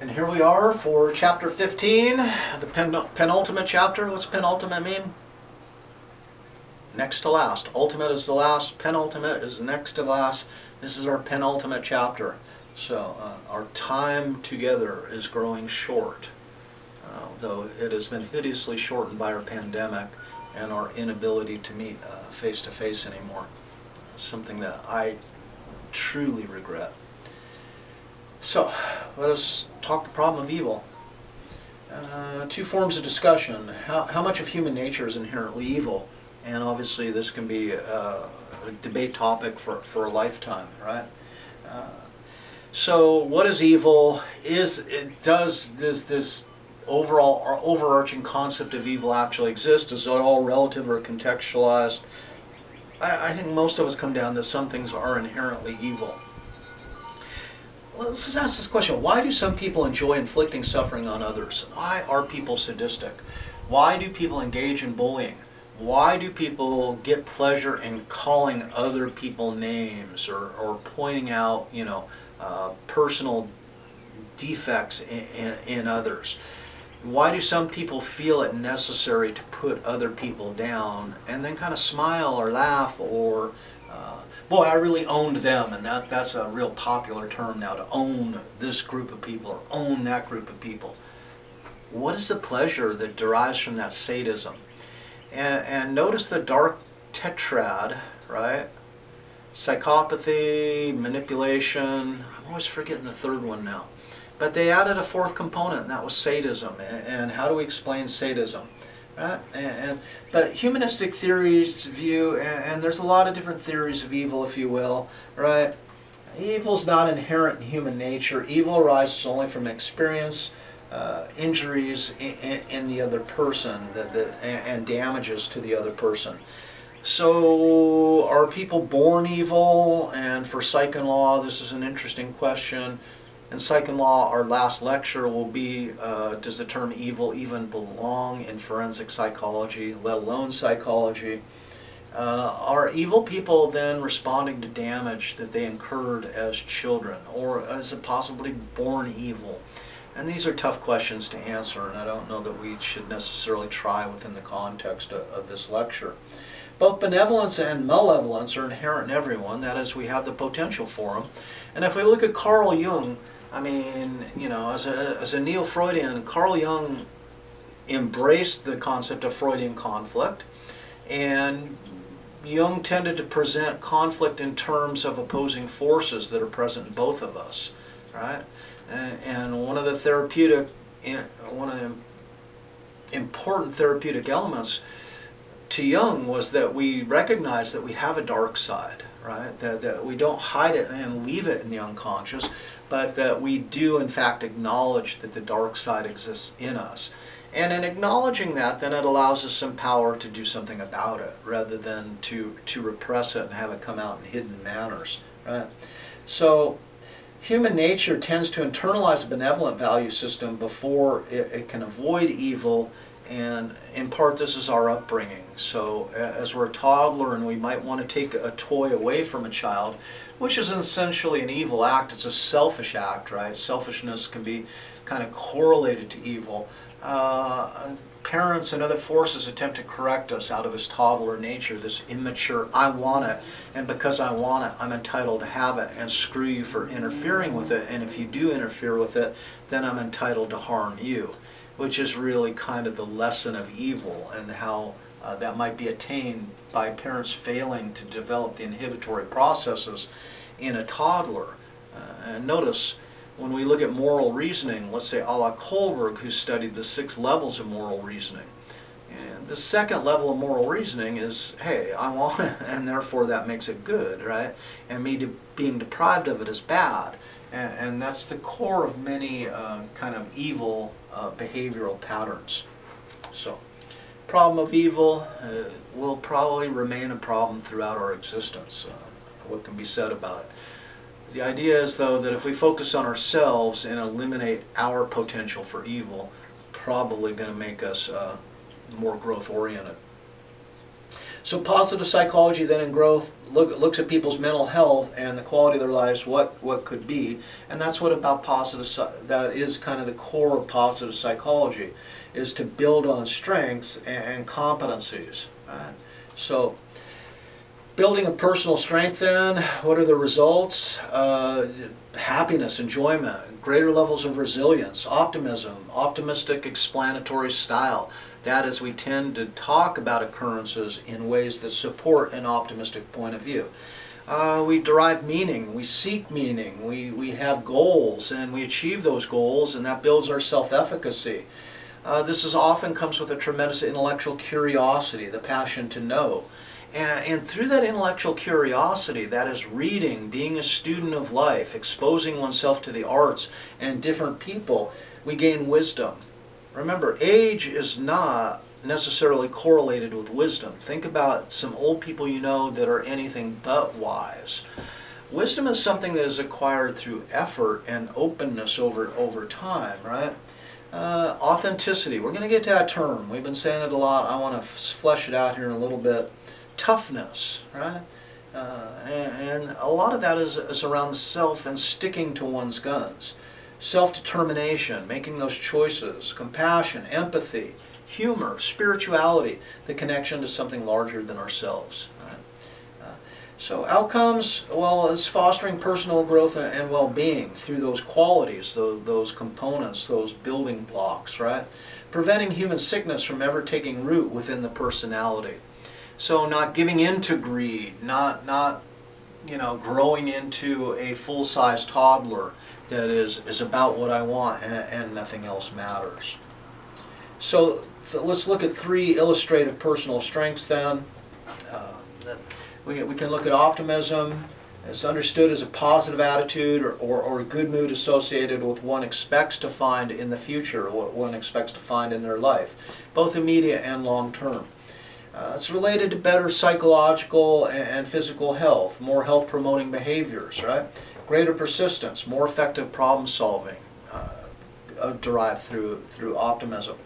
And here we are for chapter 15, the penultimate chapter. What's penultimate mean? Next to last. Ultimate is the last, penultimate is the next to last. This is our penultimate chapter. So our time together is growing short, though it has been hideously shortened by our pandemic and our inability to meet face to face anymore. Something that I truly regret. So, let us talk the problem of evil. Two forms of discussion. How much of human nature is inherently evil? And obviously this can be a debate topic for a lifetime, right? So what is evil? Does this overall overarching concept of evil actually exist? Is it all relative or contextualized? I think most of us come down that some things are inherently evil. Let's just ask this question. Why do some people enjoy inflicting suffering on others? Why are people sadistic? Why do people engage in bullying? Why do people get pleasure in calling other people names or pointing out, personal defects in others? Why do some people feel it necessary to put other people down and then kind of smile or laugh or boy, I really owned them, and that's a real popular term now, to own this group of people or own that group of people. What is the pleasure that derives from that sadism? And notice the dark tetrad, right? Psychopathy, manipulation, I'm always forgetting the third one now. But they added a fourth component, and that was sadism. And how do we explain sadism? Right? But humanistic theories view, and there's a lot of different theories of evil, if you will, right? Evil's not inherent in human nature. Evil arises only from experience, injuries in the other person, and damages to the other person. So, are people born evil? And for Psych and Law, this is an interesting question. In Psych and Law, our last lecture will be, does the term evil even belong in forensic psychology, let alone psychology? Are evil people then responding to damage that they incurred as children? Or is it possibly born evil? And these are tough questions to answer, and I don't know that we should necessarily try within the context of this lecture. Both benevolence and malevolence are inherent in everyone. That is, we have the potential for them. And if we look at Carl Jung, I mean, as a neo-Freudian, Carl Jung embraced the concept of Freudian conflict, and Jung tended to present conflict in terms of opposing forces that are present in both of us, right? And one of the important therapeutic elements to Jung was that we recognize that we have a dark side, right? That we don't hide it and leave it in the unconscious, but that we do in fact acknowledge that the dark side exists in us. And in acknowledging that, then it allows us some power to do something about it, rather than to repress it and have it come out in hidden manners, right? So human nature tends to internalize a benevolent value system before it can avoid evil, and in part this is our upbringing. So as we're a toddler and we might want to take a toy away from a child, which is essentially an evil act, it's a selfish act, right? Selfishness can be kind of correlated to evil. Parents and other forces attempt to correct us out of this toddler nature, this immature, I want it, and because I want it, I'm entitled to have it, and screw you for interfering with it, and if you do interfere with it, then I'm entitled to harm you, which is really kind of the lesson of evil, and how that might be attained by parents failing to develop the inhibitory processes in a toddler. And notice, when we look at moral reasoning, let's say a la Kohlberg, who studied the 6 levels of moral reasoning. And the second level of moral reasoning is, hey, I want it, and therefore that makes it good, right? And me being deprived of it is bad. And that's the core of many kind of evil behavioral patterns. So, problem of evil will probably remain a problem throughout our existence. What can be said about it? The idea is, though, that if we focus on ourselves and eliminate our potential for evil, probably going to make us more growth-oriented. So positive psychology then in growth looks at people's mental health and the quality of their lives, what could be, and that's what about that is kind of the core of positive psychology, is to build on strengths and competencies. Right? So building a personal strength then, what are the results? Happiness, enjoyment, greater levels of resilience, optimism, optimistic explanatory style. That is, we tend to talk about occurrences in ways that support an optimistic point of view. We derive meaning, we seek meaning, we have goals and we achieve those goals, and that builds our self-efficacy. This often comes with a tremendous intellectual curiosity, the passion to know. And through that intellectual curiosity, that is reading, being a student of life, exposing oneself to the arts and different people, we gain wisdom. Remember, age is not necessarily correlated with wisdom. Think about some old people you know that are anything but wise. Wisdom is something that is acquired through effort and openness over time, right? Authenticity, we're going to get to that term. We've been saying it a lot. I want to flesh it out here in a little bit. Toughness, right? And a lot of that is around self and sticking to one's guns. Self-determination, making those choices, compassion, empathy, humor, spirituality, the connection to something larger than ourselves. Right? So outcomes, well, it's fostering personal growth and well-being through those qualities, those components, those building blocks, right? Preventing human sickness from ever taking root within the personality. So not giving in to greed, not growing into a full-size toddler that is about what I want and nothing else matters. So let's look at 3 illustrative personal strengths then. We can look at optimism. It's understood as a positive attitude or a good mood associated with what one expects to find in the future, what one expects to find in their life, both immediate and long-term. It's related to better psychological and physical health, more health-promoting behaviors, right? Greater persistence, more effective problem solving, derived through optimism.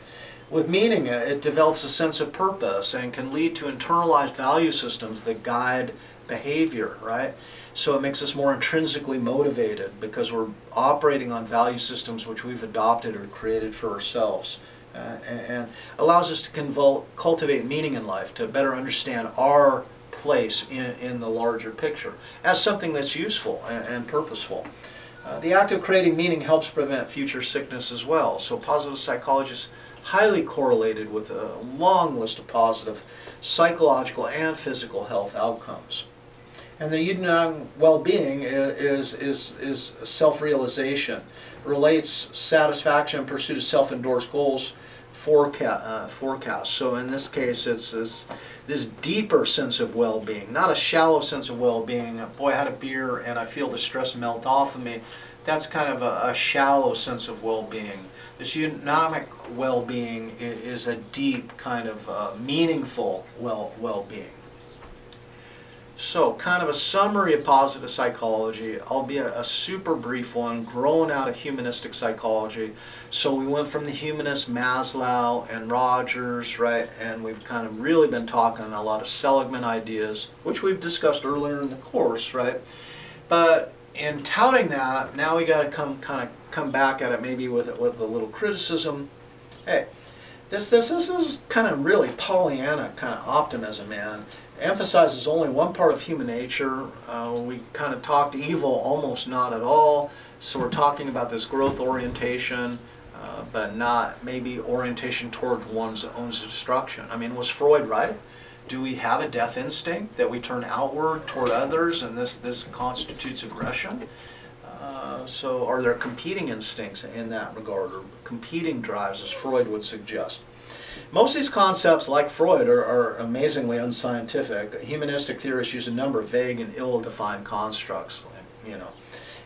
With meaning, it develops a sense of purpose and can lead to internalized value systems that guide behavior, right? So it makes us more intrinsically motivated because we're operating on value systems which we've adopted or created for ourselves. And allows us to cultivate meaning in life, to better understand our place in the larger picture as something that's useful and purposeful. The act of creating meaning helps prevent future sickness as well. So positive psychology is highly correlated with a long list of positive psychological and physical health outcomes. And the Yunnan well-being is self-realization, relates satisfaction and pursuit of self-endorsed goals, forecast. So in this case, it's this deeper sense of well-being, not a shallow sense of well-being. Boy, I had a beer and I feel the stress melt off of me. That's kind of a shallow sense of well-being. This economic well-being is a deep kind of meaningful well-being. So, kind of a summary of positive psychology, albeit a super brief one, growing out of humanistic psychology. So we went from the humanists, Maslow and Rogers, right? And we've kind of really been talking a lot of Seligman ideas, which we've discussed earlier in the course, right? But in touting that, now we got to come back at it maybe with a little criticism. Hey, this is kind of really Pollyanna kind of optimism, man. Emphasizes only one part of human nature. We kind of talked evil almost not at all. So we're talking about this growth orientation, but not maybe orientation toward one's own destruction. I mean, was Freud right? Do we have a death instinct that we turn outward toward others, and this constitutes aggression? So are there competing instincts in that regard, or competing drives, as Freud would suggest? Most of these concepts, like Freud, are amazingly unscientific. Humanistic theorists use a number of vague and ill-defined constructs, you know.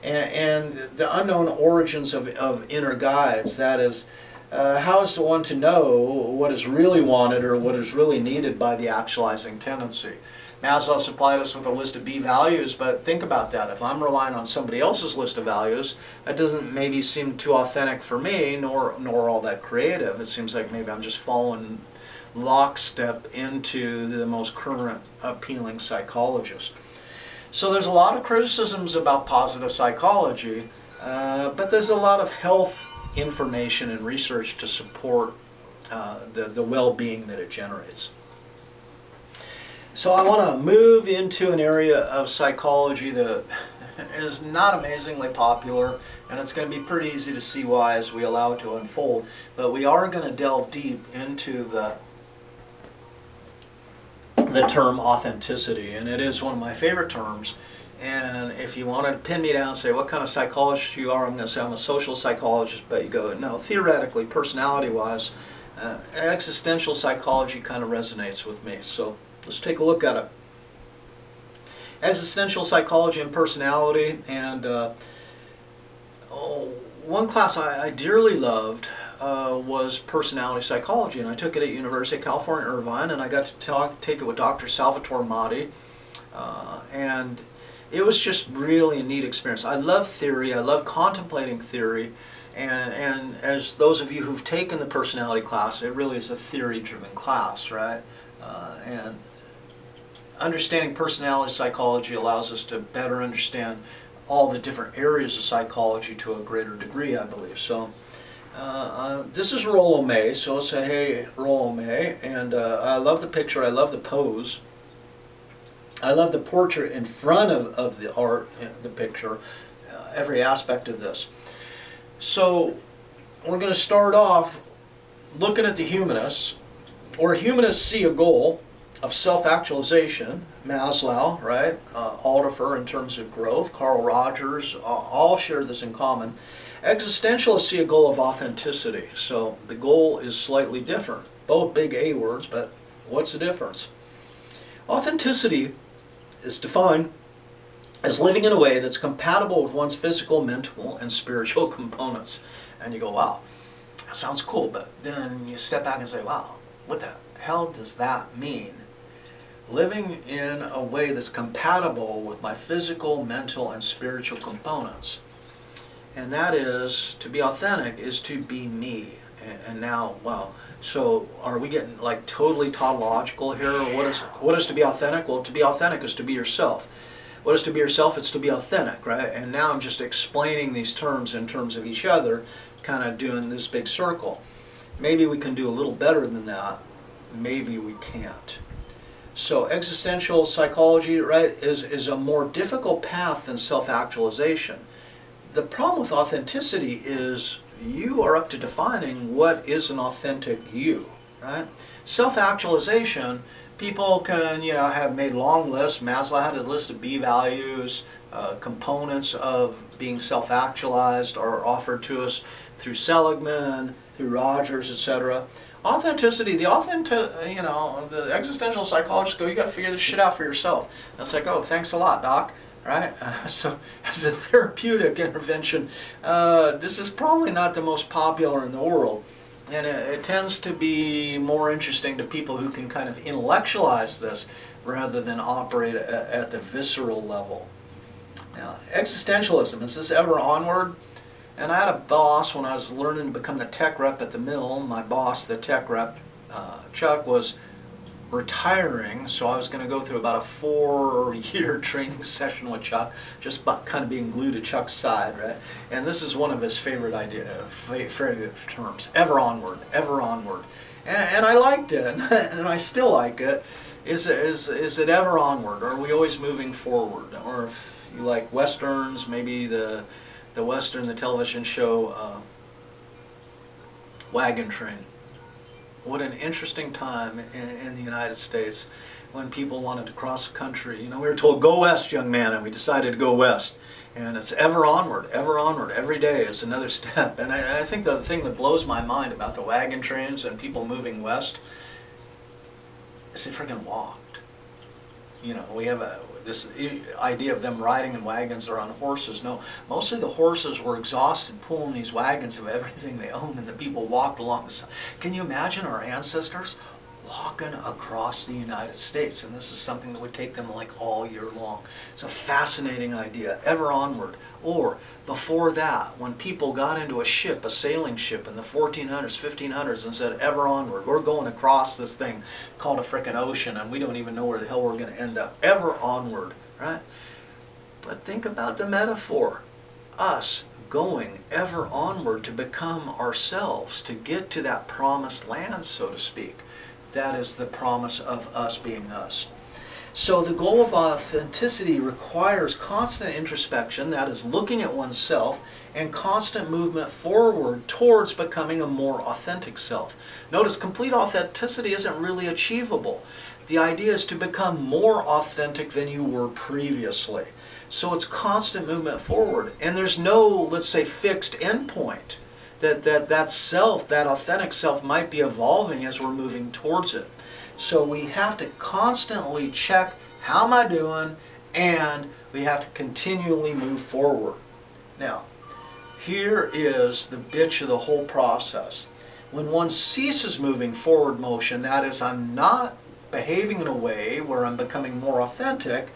And the unknown origins of inner guides, that is, how is the one to know what is really wanted or what is really needed by the actualizing tendency? Maslow supplied us with a list of B values, but think about that. If I'm relying on somebody else's list of values, that doesn't maybe seem too authentic for me, nor all that creative. It seems like maybe I'm just following lockstep into the most current appealing psychologist. So there's a lot of criticisms about positive psychology, but there's a lot of health information and research to support the well-being that it generates. So I want to move into an area of psychology that is not amazingly popular, and it's going to be pretty easy to see why as we allow it to unfold, but we are going to delve deep into the term authenticity, and it is one of my favorite terms. And if you wanted to pin me down and say what kind of psychologist you are, I'm going to say I'm a social psychologist, but you go, no, theoretically, personality-wise, existential psychology kind of resonates with me. So let's take a look at it. Existential psychology and personality, and one class I dearly loved was personality psychology, and I took it at University of California, Irvine, and I got to take it with Dr. Salvatore Matti, and it was just really a neat experience. I love theory, I love contemplating theory, and as those of you who've taken the personality class, it really is a theory-driven class, right? And understanding personality psychology allows us to better understand all the different areas of psychology to a greater degree, I believe. So this is Rollo May, so let's say, hey, Rollo May, and I love the picture, I love the pose. I love the portrait in front of the art, the picture, every aspect of this. So we're going to start off looking at the humanists, or humanists see a goal of self-actualization. Maslow, right? Alderfer in terms of growth, Carl Rogers, all share this in common. Existentialists see a goal of authenticity. So the goal is slightly different. Both big A words, but what's the difference? Authenticity is defined as living in a way that's compatible with one's physical, mental, and spiritual components. And you go, wow, that sounds cool, but then you step back and say, wow, what the hell does that mean? Living in a way that's compatible with my physical, mental, and spiritual components. And that is, to be authentic is to be me. And now, wow, so are we getting like totally tautological here? What is to be authentic? Well, to be authentic is to be yourself. What is to be yourself? It's to be authentic, right? And now I'm just explaining these terms in terms of each other, kind of doing this big circle. Maybe we can do a little better than that. Maybe we can't. So existential psychology, right, is a more difficult path than self-actualization. The problem with authenticity is you are up to defining what is an authentic you, right? Self-actualization, people can, have made long lists. Maslow had a list of B values, components of being self-actualized are offered to us through Seligman, through Rogers, etc. Authenticity, the existential psychologists go, you got to figure this shit out for yourself. And it's like, oh, thanks a lot, doc. Right? So as a therapeutic intervention, this is probably not the most popular in the world. And it tends to be more interesting to people who can kind of intellectualize this rather than operate at the visceral level. Now, existentialism, is this ever onward? And I had a boss when I was learning to become the tech rep at the mill. My boss, the tech rep, Chuck, was retiring, so I was going to go through about a 4-year training session with Chuck, just kind of being glued to Chuck's side, right? And this is one of his favorite favorite terms: ever onward, ever onward. And I liked it, and I still like it. Is it ever onward? Or are we always moving forward? Or if you like westerns, maybe the western, the television show Wagon Train. What an interesting time in the United States when people wanted to cross the country. We were told, go west, young man, and we decided to go west. And it's ever onward, every day is another step. And I think the thing that blows my mind about the wagon trains and people moving west is they freaking walked. We have this idea of them riding in wagons or on horses. No, mostly the horses were exhausted pulling these wagons of everything they owned, and the people walked along the side. Can you imagine our ancestors walking across the United States. And this is something that would take them like all year long. It's a fascinating idea, ever onward. Or before that, when people got into a ship, a sailing ship in the 1400s, 1500s, and said, ever onward, we're going across this thing called a frickin' ocean, and we don't even know where the hell we're going to end up. Ever onward, right? But think about the metaphor. Us going ever onward to become ourselves, to get to that promised land, so to speak. That is the promise of us being us. So the goal of authenticity requires constant introspection, that is looking at oneself, and constant movement forward towards becoming a more authentic self. Notice complete authenticity isn't really achievable. The idea is to become more authentic than you were previously. So it's constant movement forward, and there's no, let's say, fixed endpoint. That self, that authentic self, might be evolving as we're moving towards it. So we have to constantly check, how am I doing? And we have to continually move forward. Now, here is the bitch of the whole process. When one ceases moving forward motion, that is, I'm not behaving in a way where I'm becoming more authentic,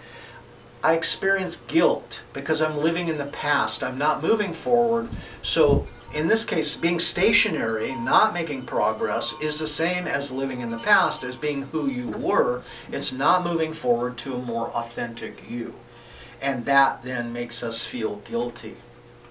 I experience guilt because I'm living in the past. I'm not moving forward. So in this case, being stationary, not making progress, is the same as living in the past, as being who you were. It's not moving forward to a more authentic you. And that then makes us feel guilty.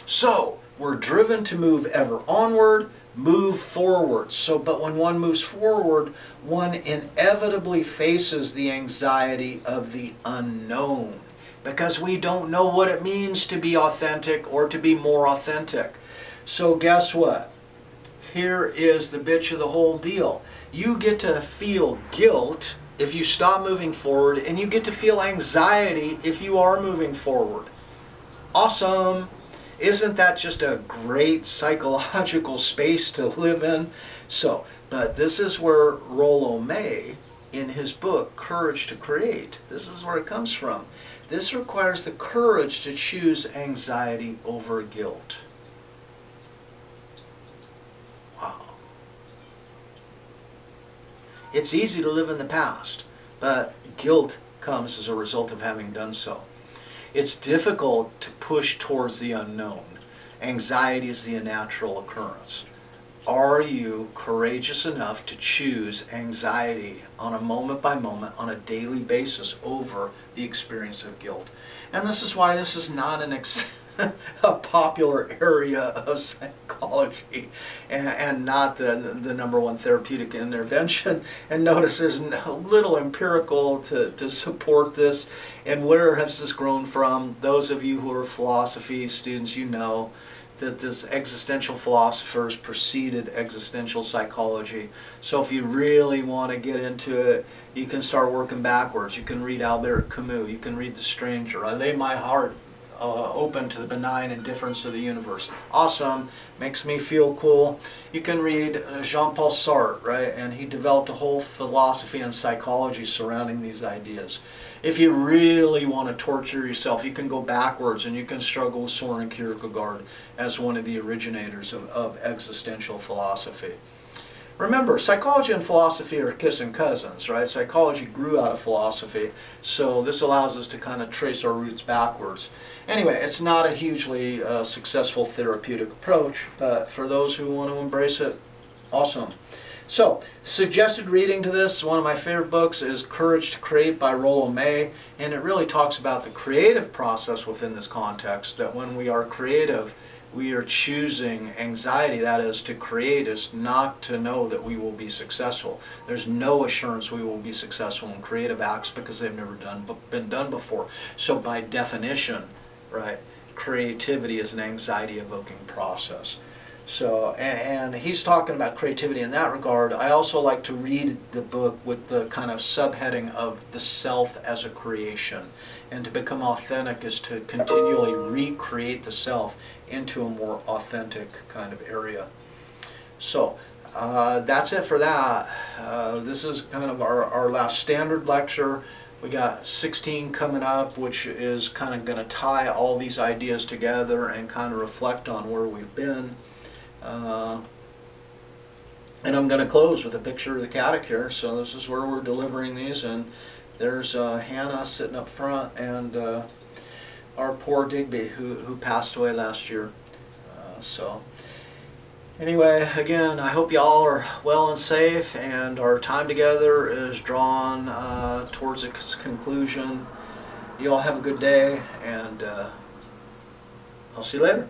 So we're driven to move ever onward, move forward. So, but when one moves forward, one inevitably faces the anxiety of the unknown, because we don't know what it means to be authentic or to be more authentic. So guess what? Here is the bitch of the whole deal. You get to feel guilt if you stop moving forward, and you get to feel anxiety if you are moving forward. Awesome! Isn't that just a great psychological space to live in? So, but this is where Rollo May, in his book, Courage to Create, this is where it comes from. This requires the courage to choose anxiety over guilt. Wow. It's easy to live in the past, but guilt comes as a result of having done so. It's difficult to push towards the unknown. Anxiety is the natural occurrence. Are you courageous enough to choose anxiety on a moment by moment, on a daily basis, over the experience of guilt? And this is why this is not a popular area of psychology, and not the number one therapeutic intervention. And notice there's no little empirical to support this. And where has this grown from? Those of you who are philosophy students, you know that this existential philosophers preceded existential psychology. So if you really want to get into it, you can start working backwards. You can read Albert Camus. You can read The Stranger. I lay my heart open to the benign indifference of the universe. Awesome. Makes me feel cool. You can read Jean-Paul Sartre, right? And he developed a whole philosophy and psychology surrounding these ideas. If you really want to torture yourself, you can go backwards and you can struggle with Soren Kierkegaard as one of the originators of existential philosophy. Remember, psychology and philosophy are kissing cousins, right? Psychology grew out of philosophy, so this allows us to kind of trace our roots backwards. Anyway, it's not a hugely successful therapeutic approach, but for those who want to embrace it, awesome. So, suggested reading to this, one of my favorite books is Courage to Create by Rollo May, and it really talks about the creative process within this context, that when we are creative, we are choosing anxiety, that is, to create is not to know that we will be successful. There's no assurance we will be successful in creative acts because they've never been done before. So by definition, right, creativity is an anxiety-evoking process. So, and he's talking about creativity in that regard. I also like to read the book with the kind of subheading of the self as a creation. And to become authentic is to continually recreate the self into a more authentic kind of area. So, that's it for that. This is kind of our last standard lecture. We got 16 coming up, which is kind of going to tie all these ideas together and kind of reflect on where we've been. And I'm going to close with a picture of the caddick here. So this is where we're delivering these, and there's Hannah sitting up front, and our poor Digby who passed away last year. So anyway, again, I hope y'all are well and safe, and our time together is drawn towards its conclusion. You all have a good day, and I'll see you later.